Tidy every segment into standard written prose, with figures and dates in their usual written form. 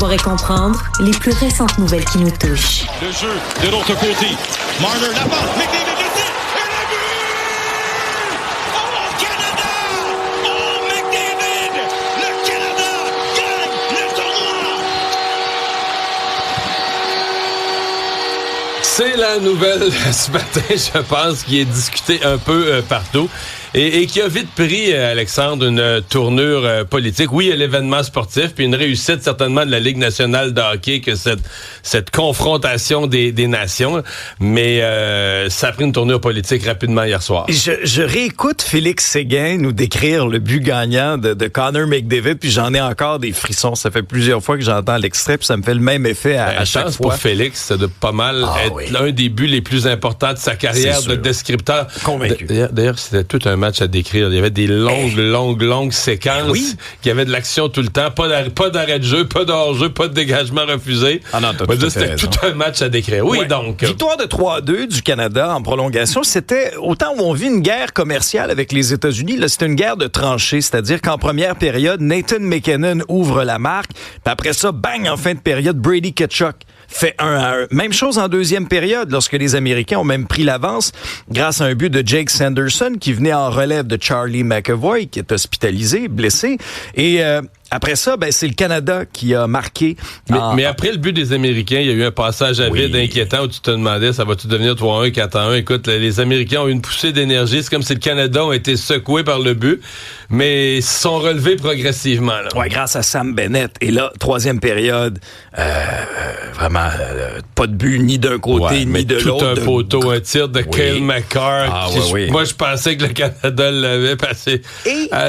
Savoir et comprendre les plus récentes nouvelles qui nous touchent. Le jeu de l'autre côté. Marner, la passe, McDavid, le tir, et le but! Oh, Canada! Oh, McDavid! Le Canada gagne le tournoi! C'est la nouvelle ce matin, je pense, qui est discutée un peu partout. Et qui a vite pris, Alexandre, une tournure politique. Oui, il y a l'événement sportif, puis une réussite certainement de la Ligue nationale de hockey que cette confrontation des nations, mais ça a pris une tournure politique rapidement hier soir. Je réécoute Félix Séguin nous décrire le but gagnant de Connor McDavid, puis j'en ai encore des frissons. Ça fait plusieurs fois que j'entends l'extrait, puis ça me fait le même effet à chaque fois. Pour Félix, ça doit pas mal être l'un des buts les plus importants de sa carrière de descripteur. Convaincu. D'ailleurs, c'était tout un match à décrire. Il y avait des longues séquences qui avaient de l'action tout le temps. Pas d'arrêt de jeu, pas de hors-jeu, pas de dégagement refusé. Ah non, c'était tout un match à décrire. Oui, donc. Victoire de 3-2 du Canada en prolongation. C'était autant où on vit une guerre commerciale avec les États-Unis. Là, c'était une guerre de tranchées. C'est-à-dire qu'en première période, Nathan McKinnon ouvre la marque. Puis après ça, bang, en fin de période, Brady Tkachuk fait 1-1. Même chose en deuxième période, lorsque les Américains ont même pris l'avance grâce à un but de Jake Sanderson qui venait en relève de Charlie McAvoy, qui est hospitalisé, blessé. Et après ça, c'est le Canada qui a marqué. Mais après le but des Américains, il y a eu un passage à vide inquiétant où tu te demandais, ça va-tu devenir 3-1, 4-1? Écoute, les Américains ont eu une poussée d'énergie. C'est comme si le Canada a été secoué par le but, mais ils se sont relevés progressivement. Oui, grâce à Sam Bennett. Et là, troisième période, vraiment, pas de but ni d'un côté ni de l'autre. Tout un poteau, un tir de Cale Makar. Moi, je pensais que le Canada l'avait passé.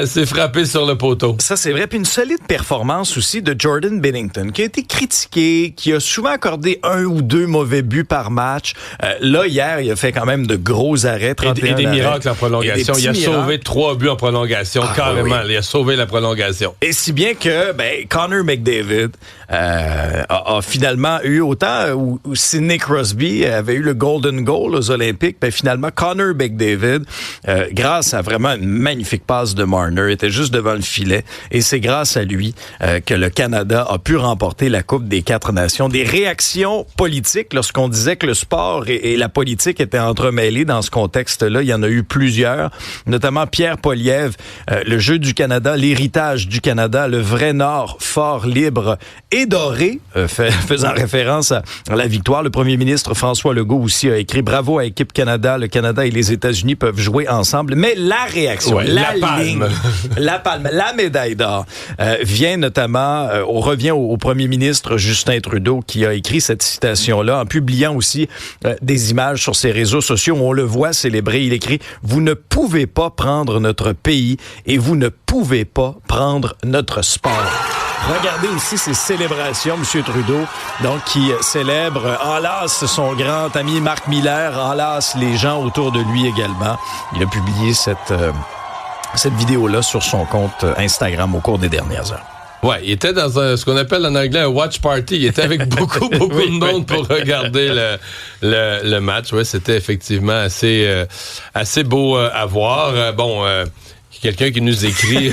s'est frappé sur le poteau. Ça, c'est vrai. Puis une solide performance aussi de Jordan Binnington, qui a été critiqué, qui a souvent accordé 1 ou 2 mauvais buts par match. Là, hier, il a fait quand même de gros arrêts. Et des miracles en prolongation. Il a sauvé 3 buts en prolongation, carrément. Il a sauvé la prolongation. Et si bien que Connor McDavid a finalement eu autant où Sidney Crosby avait eu le Golden Goal aux Olympiques, finalement, Connor McDavid, grâce à vraiment une magnifique passe de Marner, était juste devant le filet. Et c'est grâce à lui que le Canada a pu remporter la Coupe des 4 Nations. Des réactions politiques, lorsqu'on disait que le sport et la politique étaient entremêlés dans ce contexte-là, il y en a eu plusieurs, notamment Pierre Poilievre, le jeu du Canada, l'héritage du Canada, le vrai Nord, fort, libre et doré, faisant référence à la victoire. Le premier ministre François Legault aussi a écrit « Bravo à Équipe Canada, le Canada et les États-Unis peuvent jouer ensemble ». Mais la réaction, la palme, la médaille d'or, vient notamment, revient au premier ministre Justin Trudeau qui a écrit cette citation-là en publiant aussi des images sur ses réseaux sociaux où on le voit célébrer. Il écrit « Vous ne pouvez pas prendre notre pays et vous ne pouvez pas prendre notre sport ». Regardez aussi ces célébrations, M. Trudeau, donc qui célèbre, enlace son grand ami Marc Miller, enlace les gens autour de lui également. Il a publié cette vidéo-là sur son compte Instagram au cours des dernières heures. Ouais, il était dans ce qu'on appelle en anglais un watch party. Il était avec beaucoup de monde pour regarder le match. Ouais, c'était effectivement assez beau à voir. Quelqu'un qui nous écrit.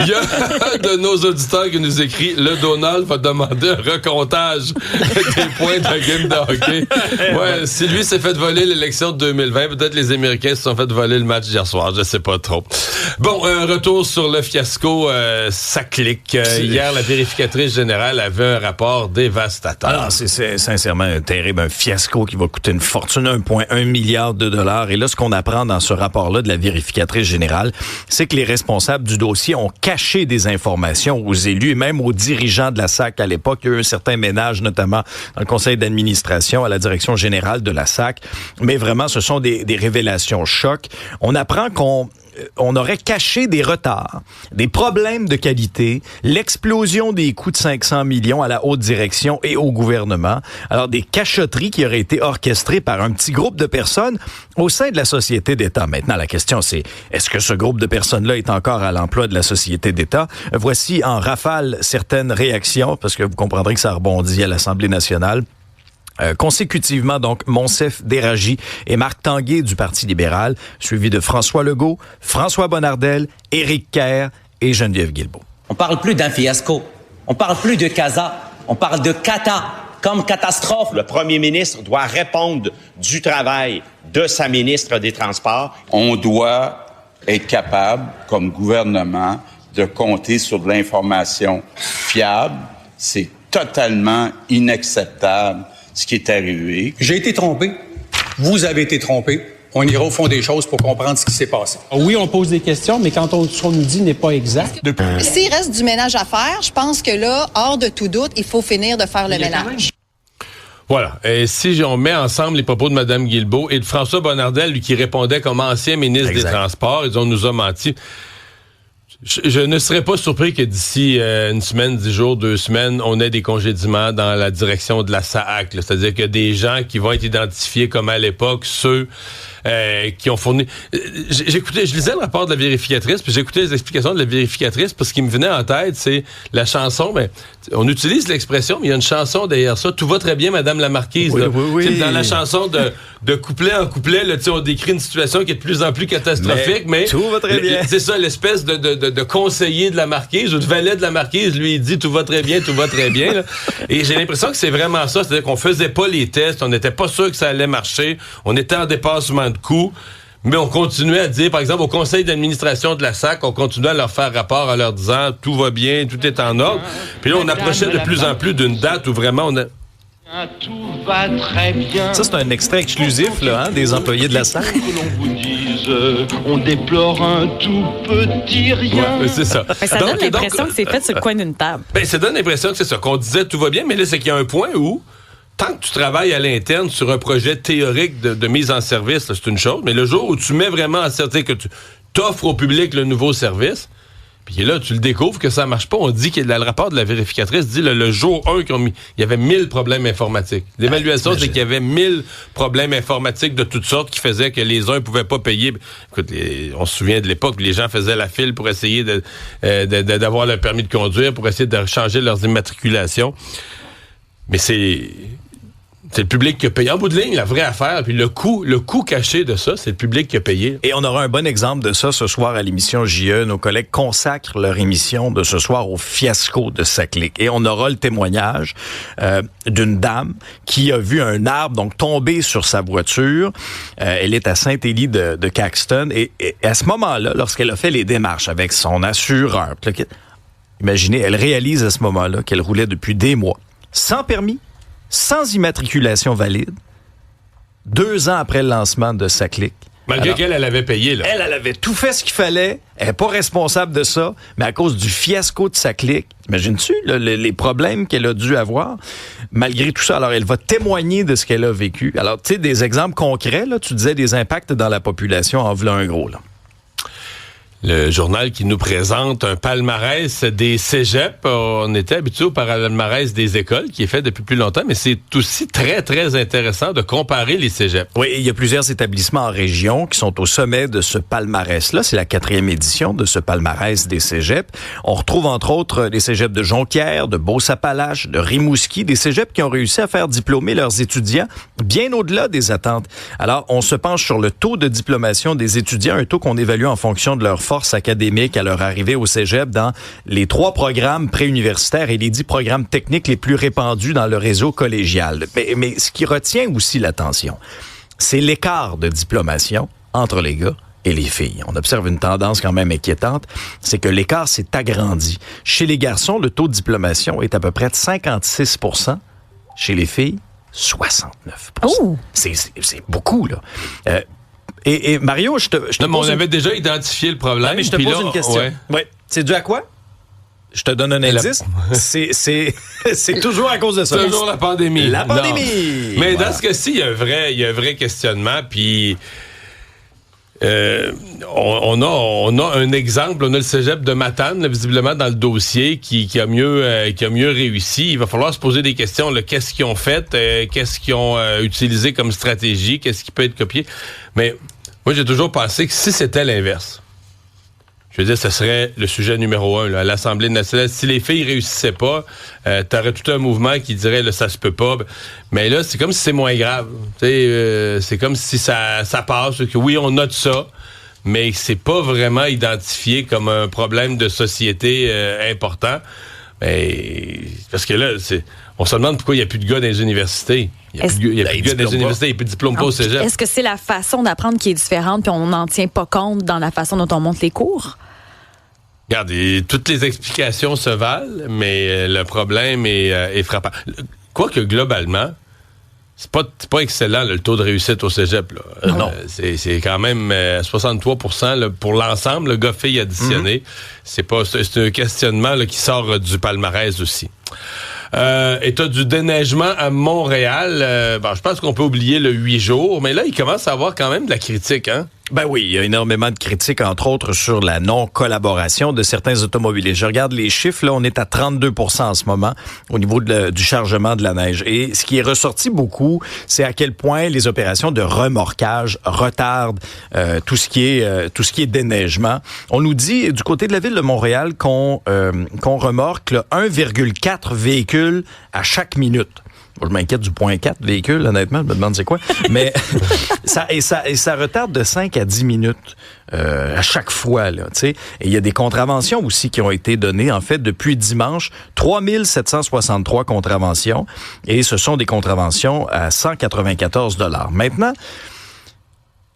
Il y a un de nos auditeurs qui nous écrit « Le Donald va demander un recomptage des points de la game de hockey. » Ouais, si lui s'est fait voler l'élection de 2020, peut-être les Américains se sont fait voler le match d'hier soir. Je sais pas trop. Bon, un retour sur le fiasco. Ça clique. Hier, la vérificatrice générale avait un rapport dévastateur. Alors, c'est sincèrement terrible. Un fiasco qui va coûter une fortune, 1,1 milliard de dollars. Et là, ce qu'on apprend dans ce rapport-là de la vérificatrice générale, c'est que les responsables du dossier ont caché des informations aux élus et même aux dirigeants de la SAC à l'époque. Il y a eu un certain ménage, notamment dans le conseil d'administration, à la direction générale de la SAC. Mais vraiment, ce sont des révélations chocs. On apprend qu'on aurait caché des retards, des problèmes de qualité, l'explosion des coûts de 500 millions à la haute direction et au gouvernement. Alors, des cachotteries qui auraient été orchestrées par un petit groupe de personnes au sein de la société d'État. Maintenant, la question, c'est est-ce que ce groupe de personnes-là est encore à l'emploi de la société d'État? Voici en rafale certaines réactions, parce que vous comprendrez que ça rebondit à l'Assemblée nationale. Consécutivement, donc, Monsef Déragi et Marc Tanguay du Parti libéral, suivi de François Legault, François Bonnardel, Éric Kerr et Geneviève Guilbeault. On parle plus d'un fiasco. On parle plus de CASA, on parle de CATA, comme catastrophe. Le premier ministre doit répondre du travail de sa ministre des Transports. On doit être capable, comme gouvernement, de compter sur de l'information fiable. C'est totalement inacceptable ce qui est arrivé. J'ai été trompé. Vous avez été trompé. On ira au fond des choses pour comprendre ce qui s'est passé. Oui, on pose des questions, mais quand ce qu'on nous dit n'est pas exact. S'il reste du ménage à faire, je pense que là, hors de tout doute, il faut finir de faire le ménage. Voilà. Et si on met ensemble les propos de Mme Guilbeault et de François Bonnardel, lui qui répondait comme ancien ministre des Transports, on nous a menti. Je ne serais pas surpris que d'ici une semaine, 10 jours, 2 semaines, on ait des congédiements dans la direction de la SAAC. Là. C'est-à-dire qu'il y a des gens qui vont être identifiés comme à l'époque ceux qui ont fourni... je lisais le rapport de la vérificatrice, puis j'écoutais les explications de la vérificatrice, parce ce qui me venait en tête, c'est la chanson, mais on utilise l'expression, mais il y a une chanson derrière ça. Tout va très bien, Madame la Marquise. Oui, là. oui. Dans la chanson de couplet en couplet, là, on décrit une situation qui est de plus en plus catastrophique, mais tout va très bien. C'est ça, l'espèce de conseiller de la Marquise ou de valet de la Marquise, lui, il dit tout va très bien, tout va très bien. Là. Et j'ai l'impression que c'est vraiment ça, c'est-à-dire qu'on faisait pas les tests, on n'était pas sûr que ça allait marcher, on était en dépassement de coûts, mais on continuait à dire, par exemple, au conseil d'administration de la SAC, on continuait à leur faire rapport en leur disant tout va bien, tout est en ordre. Puis là, on approchait de plus en plus d'une date où vraiment on a... Tout va très bien. Ça, c'est un extrait exclusif là, des employés de la SAC. Que l'on vous dise, on déplore un tout petit rien. Ouais, c'est ça. Mais ça donne l'impression que c'est fait sur le coin d'une table. Ben, ça donne l'impression que c'est ça, qu'on disait tout va bien, mais là, c'est qu'il y a un point où, tant que tu travailles à l'interne sur un projet théorique de mise en service, là, c'est une chose, mais le jour où tu mets vraiment en certitude que tu t'offres au public le nouveau service, puis là, tu le découvres que ça marche pas. On dit que le rapport de la vérificatrice dit le jour 1 il y avait 1000 problèmes informatiques. L'évaluation, c'est qu'il y avait 1000 problèmes informatiques de toutes sortes qui faisaient que les uns pouvaient pas payer. Écoute, on se souvient de l'époque où les gens faisaient la file pour essayer d'avoir leur permis de conduire, pour essayer de changer leurs immatriculations. Mais c'est le public qui a payé. En bout de ligne, la vraie affaire, puis le coût caché de ça, c'est le public qui a payé. Et on aura un bon exemple de ça ce soir à l'émission JE. Nos collègues consacrent leur émission de ce soir au fiasco de Saclic. Et on aura le témoignage d'une dame qui a vu un arbre donc tomber sur sa voiture. Elle est à Saint-Élie de Caxton. Et à ce moment-là, lorsqu'elle a fait les démarches avec son assureur, imaginez, elle réalise à ce moment-là qu'elle roulait depuis des mois, sans permis, sans immatriculation valide, 2 ans après le lancement de Saclic. Malgré qu'elle avait payé, là. Elle avait tout fait ce qu'il fallait. Elle n'est pas responsable de ça, mais à cause du fiasco de Saclic, imagines-tu les problèmes qu'elle a dû avoir? Malgré tout ça, alors elle va témoigner de ce qu'elle a vécu. Alors, tu sais, des exemples concrets, là, tu disais des impacts dans la population, en v'là un gros, là. Le journal qui nous présente un palmarès des cégeps. On était habitué au palmarès des écoles, qui est fait depuis plus longtemps, mais c'est aussi très, très intéressant de comparer les cégeps. Oui, il y a plusieurs établissements en région qui sont au sommet de ce palmarès-là. C'est la 4e édition de ce palmarès des cégeps. On retrouve entre autres les cégeps de Jonquière, de Beauce-Appalaches, de Rimouski, des cégeps qui ont réussi à faire diplômer leurs étudiants bien au-delà des attentes. Alors, on se penche sur le taux de diplomation des étudiants, un taux qu'on évalue en fonction de leur force académique à leur arrivée au cégep dans les 3 programmes préuniversitaires et les 10 programmes techniques les plus répandus dans le réseau collégial. Mais ce qui retient aussi l'attention, c'est l'écart de diplomation entre les gars et les filles. On observe une tendance quand même inquiétante, c'est que l'écart s'est agrandi. Chez les garçons, le taux de diplomation est à peu près de 56 %. Chez les filles, 69 %. Oh! C'est beaucoup, là. Et Mario, je te on avait déjà identifié le problème. Mais je te pose une question. Ouais. C'est dû à quoi? Je te donne un indice. C'est toujours à cause de ça. C'est toujours la pandémie. La pandémie! Mais dans ce cas-ci, il y a un vrai questionnement. Puis on a un exemple. On a le cégep de Matane, là, visiblement dans le dossier, qui a mieux réussi. Il va falloir se poser des questions. Là, qu'est-ce qu'ils ont fait? Qu'est-ce qu'ils ont utilisé comme stratégie? Qu'est-ce qui peut être copié? Mais moi, j'ai toujours pensé que si c'était l'inverse, je veux dire, ce serait le sujet numéro 1 là, à l'Assemblée nationale. Si les filles réussissaient pas, t'aurais tout un mouvement qui dirait là, ça se peut pas. Mais là, c'est comme si c'est moins grave. C'est comme si ça passe. Que oui, on note ça, mais c'est pas vraiment identifié comme un problème de société important. Mais parce que là, on se demande pourquoi il n'y a plus de gars dans les universités. Il n'y a plus de gars dans les universités, il n'y a plus de diplôme pas au cégep. Est-ce que c'est la façon d'apprendre qui est différente puis on n'en tient pas compte dans la façon dont on monte les cours? Regarde, toutes les explications se valent, mais le problème est frappant. Quoique globalement, c'est pas excellent le taux de réussite au cégep. Là. Non. C'est quand même 63% là, pour l'ensemble, le gars-fille additionné. C'est un questionnement là, qui sort du palmarès aussi. Et t'as du déneigement à Montréal. Je pense qu'on peut oublier le 8 jours, mais là, il commence à avoir quand même de la critique, hein? Ben oui, il y a énormément de critiques, entre autres, sur la non-collaboration de certains automobilistes. Je regarde les chiffres, là, on est à 32% en ce moment au niveau du chargement de la neige. Et ce qui est ressorti beaucoup, c'est à quel point les opérations de remorquage retardent tout ce qui est déneigement. On nous dit, du côté de la ville de Montréal, qu'on remorque là, 1,4 véhicules à chaque minute. Moi, je m'inquiète du 0.4 véhicule, honnêtement. Je me demande c'est quoi. Mais ça retarde de 5 à 10 minutes à chaque fois. Là, tu sais. Et il y a des contraventions aussi qui ont été données. En fait, depuis dimanche, 3763 contraventions. Et ce sont des contraventions à 194 $. Maintenant,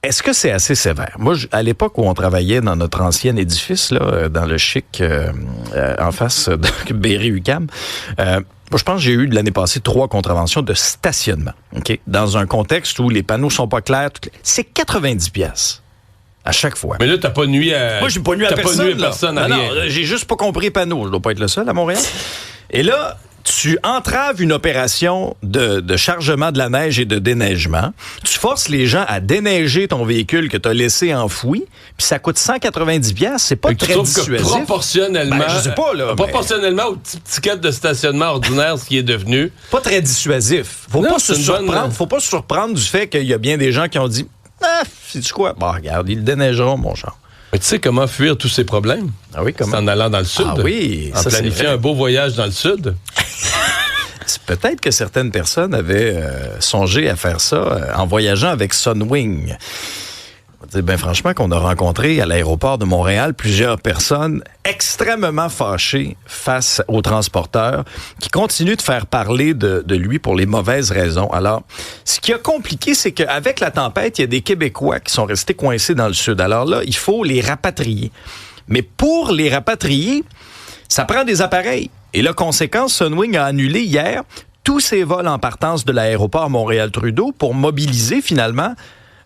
est-ce que c'est assez sévère? Moi, à l'époque où on travaillait dans notre ancien édifice, là, dans le chic, en face de Berry-UQAM, moi, je pense que j'ai eu l'année passée 3 contraventions de stationnement. Ok, dans un contexte où les panneaux sont pas clairs, c'est 90$ à chaque fois. Mais là, t'as pas nuit à... Moi, j'ai pas nuit à personne. T'as pas nuit à personne à rien. Non, j'ai juste pas compris les panneaux. Je dois pas être le seul à Montréal. Et là, tu entraves une opération de chargement de la neige et de déneigement. Tu forces les gens à déneiger ton véhicule que tu as laissé enfoui, puis ça coûte 190$. C'est pas très dissuasif. Proportionnellement, je sais pas, là, proportionnellement au petit ticket de stationnement ordinaire, ce qui est devenu... Pas très dissuasif. Faut pas se surprendre du fait qu'il y a bien des gens qui ont dit « sais-tu quoi? Bon, regarde, ils le déneigeront, mon char. » Mais tu sais comment fuir tous ces problèmes? Ah oui, comment? C'est en allant dans le sud. Ah oui, en planifiant un beau voyage dans le sud. C'est peut-être que certaines personnes avaient songé à faire ça en voyageant avec Sunwing. On va dire, ben franchement, qu'on a rencontré à l'aéroport de Montréal plusieurs personnes extrêmement fâchées face aux transporteurs qui continuent de faire parler de lui pour les mauvaises raisons. Alors, ce qui a compliqué, c'est qu'avec la tempête, il y a des Québécois qui sont restés coincés dans le sud. Alors là, il faut les rapatrier. Mais pour les rapatrier, ça prend des appareils. Et la conséquence, Sunwing a annulé hier tous ses vols en partance de l'aéroport Montréal-Trudeau pour mobiliser finalement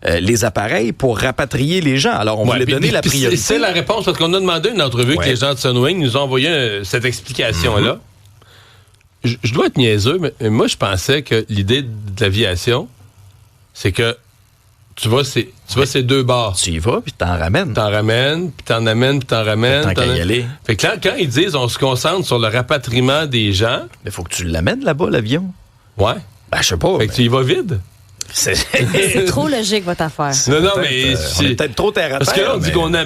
les appareils pour rapatrier les gens. Alors, on voulait donner la priorité. C'est la réponse, parce qu'on a demandé une entrevue avec les gens de Sunwing, nous ont envoyé cette explication-là. Je dois être niaiseux, mais moi, je pensais que l'idée de l'aviation, c'est que tu vas ces deux bars. Tu y vas, puis t'en ramènes. T'en ramènes, puis t'en amènes, puis t'en ramènes. Tant qu'à y aller. Fait que là, quand ils disent on se concentre sur le rapatriement des gens... Mais faut que tu l'amènes là-bas, l'avion. Ouais. Ben, je sais pas. Fait que tu y vas vide. C'est trop logique, votre affaire. Non, mais on est peut-être trop terre à terre. Parce que là, on dit qu'on a...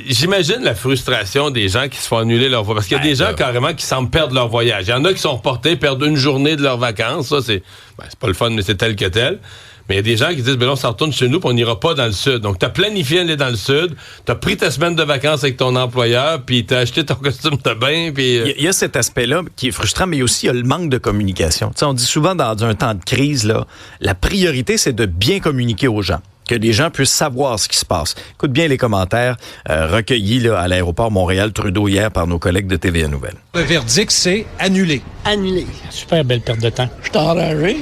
J'imagine la frustration des gens qui se font annuler leur voyage. Parce qu'il y a des gens carrément qui semblent perdre leur voyage. Il y en a qui sont reportés, perdent une journée de leurs vacances. Ça, c'est pas le fun, mais c'est tel que tel. Mais il y a des gens qui disent, ben là, on s'en retourne chez nous puis on n'ira pas dans le sud. Donc, t'as planifié d'aller dans le sud, t'as pris ta semaine de vacances avec ton employeur, puis t'as acheté ton costume de bain, puis... Il y a cet aspect-là qui est frustrant, mais aussi il y a le manque de communication. Tu sais, on dit souvent dans un temps de crise, là, la priorité, c'est de bien communiquer aux gens, que les gens puissent savoir ce qui se passe. Écoute bien les commentaires recueillis là, à l'aéroport Montréal-Trudeau hier par nos collègues de TVA Nouvelles. Le verdict, c'est annulé. Annulé. Super belle perte de temps. Je suis enragé.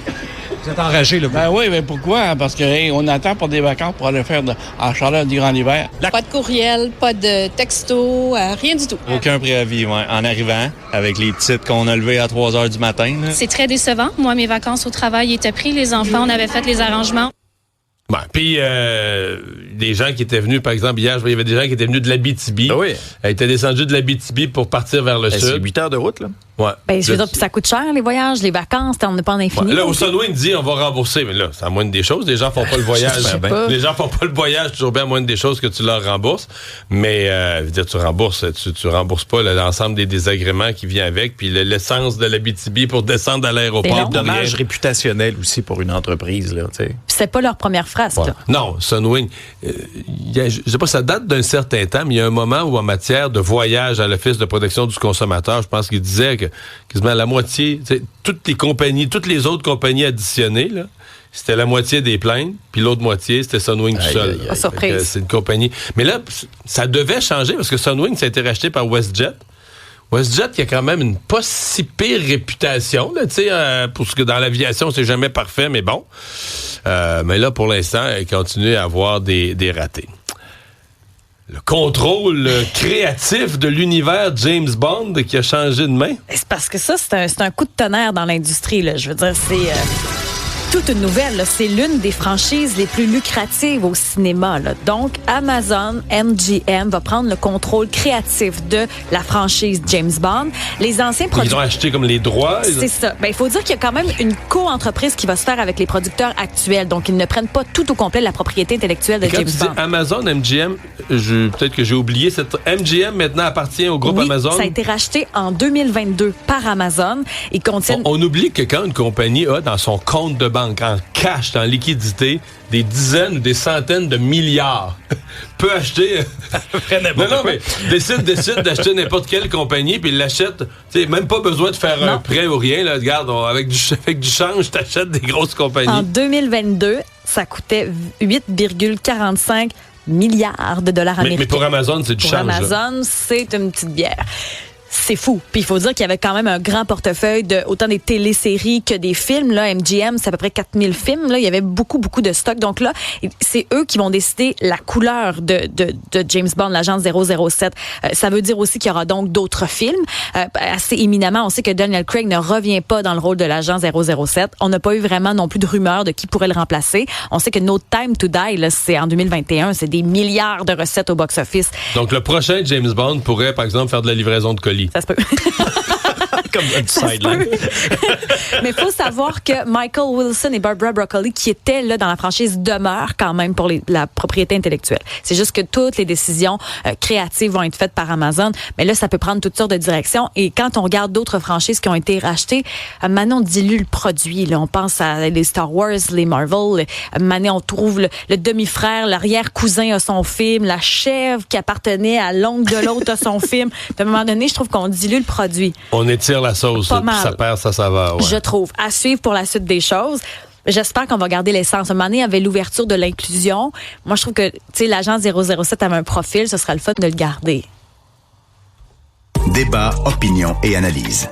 Vous êtes enragé, là? Ben oui, mais pourquoi? Parce que on attend pour des vacances pour aller faire en chaleur durant l'hiver. Pas de courriel, pas de texto, rien du tout. Aucun préavis, ouais. En arrivant, avec les titres qu'on a levés à 3 heures du matin. Là. C'est très décevant. Moi, mes vacances au travail étaient prises. Les enfants, on avait fait les arrangements. Bon, puis des gens qui étaient venus, par exemple, hier, je voyais, il y avait des gens qui étaient venus de l'Abitibi. Ah oui. Ils étaient descendus de l'Abitibi pour partir vers le sud. C'est 8 heures de route, là. Ouais. Ben, je veux dire, puis ça coûte cher, les voyages, les vacances, on n'est pas en infini. Ouais, là, au Sunwing dit, on va rembourser. Mais là, c'est à moindre des choses. Les gens font pas le voyage. Les gens font pas le voyage toujours bien à moindre des choses que tu leur rembourses. Mais, je veux dire, tu rembourses pas l'ensemble des désagréments qui viennent avec. Puis l'essence de l'Abitibi pour descendre à l'aéroport. Dommage réputationnel aussi pour une entreprise, là, tu sais. C'est pas leur première phrase, là. Non, Sunwing, je sais pas, ça date d'un certain temps, mais il y a un moment où, en matière de voyage à l'Office de protection du consommateur, je pense qu'il disait que quasiment la moitié, toutes les autres compagnies additionnées, là, c'était la moitié des plaintes, puis l'autre moitié, c'était Sunwing tout seul. Surprise. C'est une compagnie. Mais là, ça devait changer parce que Sunwing, ça a été racheté par WestJet. WestJet, qui a quand même une pas si pire réputation, là, pour ce que dans l'aviation, c'est jamais parfait, mais bon. Mais là, pour l'instant, elle continue à avoir des ratés. Le contrôle créatif de l'univers James Bond qui a changé de main. C'est parce que ça, c'est un coup de tonnerre dans l'industrie, là. Je veux dire, c'est toute une nouvelle, là. C'est l'une des franchises les plus lucratives au cinéma, là. Donc, Amazon MGM va prendre le contrôle créatif de la franchise James Bond. Les anciens Ils ont acheté comme les droits. C'est ça. Ben, il faut dire qu'il y a quand même une co-entreprise qui va se faire avec les producteurs actuels. Donc, ils ne prennent pas tout au complet la propriété intellectuelle de James Bond. Amazon MGM, peut-être que j'ai oublié, cette MGM maintenant appartient au groupe Amazon. Ça a été racheté en 2022 par Amazon. Ils contiennent... On oublie que quand une compagnie a dans son compte de banque, en cash, en liquidité, des dizaines ou des centaines de milliards, peut acheter... mais décide d'acheter n'importe quelle compagnie, puis il l'achète, même pas besoin de faire un prêt ou rien, là, regarde, avec du change, t'achètes des grosses compagnies. En 2022, ça coûtait 8,45 milliards de dollars américains. Mais pour Amazon, c'est du change. Pour Amazon, c'est une petite bière. C'est fou. Puis il faut dire qu'il y avait quand même un grand portefeuille de autant des téléséries que des films. Là, MGM, c'est à peu près 4000 films. Là, il y avait beaucoup de stock. Donc là, c'est eux qui vont décider la couleur de James Bond, l'agent 007. Ça veut dire aussi qu'il y aura donc d'autres films. Assez éminemment, on sait que Daniel Craig ne revient pas dans le rôle de l'agent 007. On n'a pas eu vraiment non plus de rumeurs de qui pourrait le remplacer. On sait que No Time to Die, là, c'est en 2021. C'est des milliards de recettes au box-office. Donc le prochain James Bond pourrait, par exemple, faire de la livraison de colis. Ça se peut. Comme un sideline. Mais il faut savoir que Michael Wilson et Barbara Broccoli, qui étaient là dans la franchise, demeurent quand même pour la propriété intellectuelle. C'est juste que toutes les décisions créatives vont être faites par Amazon. Mais là, ça peut prendre toutes sortes de directions. Et quand on regarde d'autres franchises qui ont été rachetées, maintenant, on dilue le produit. Là. On pense à les Star Wars, les Marvel. Maintenant, on trouve le demi-frère, l'arrière-cousin a son film, la chèvre qui appartenait à l'oncle de l'autre a son film. À un moment donné, je trouve qu'on dilue le produit. On étire la sauce, puis ça perd sa saveur. Ouais. Je trouve. À suivre pour la suite des choses. J'espère qu'on va garder l'essence. Un moment donné, il y avait l'ouverture de l'inclusion. Moi, je trouve que l'agent 007 avait un profil. Ce sera le fun de le garder. Débat, opinion et analyse.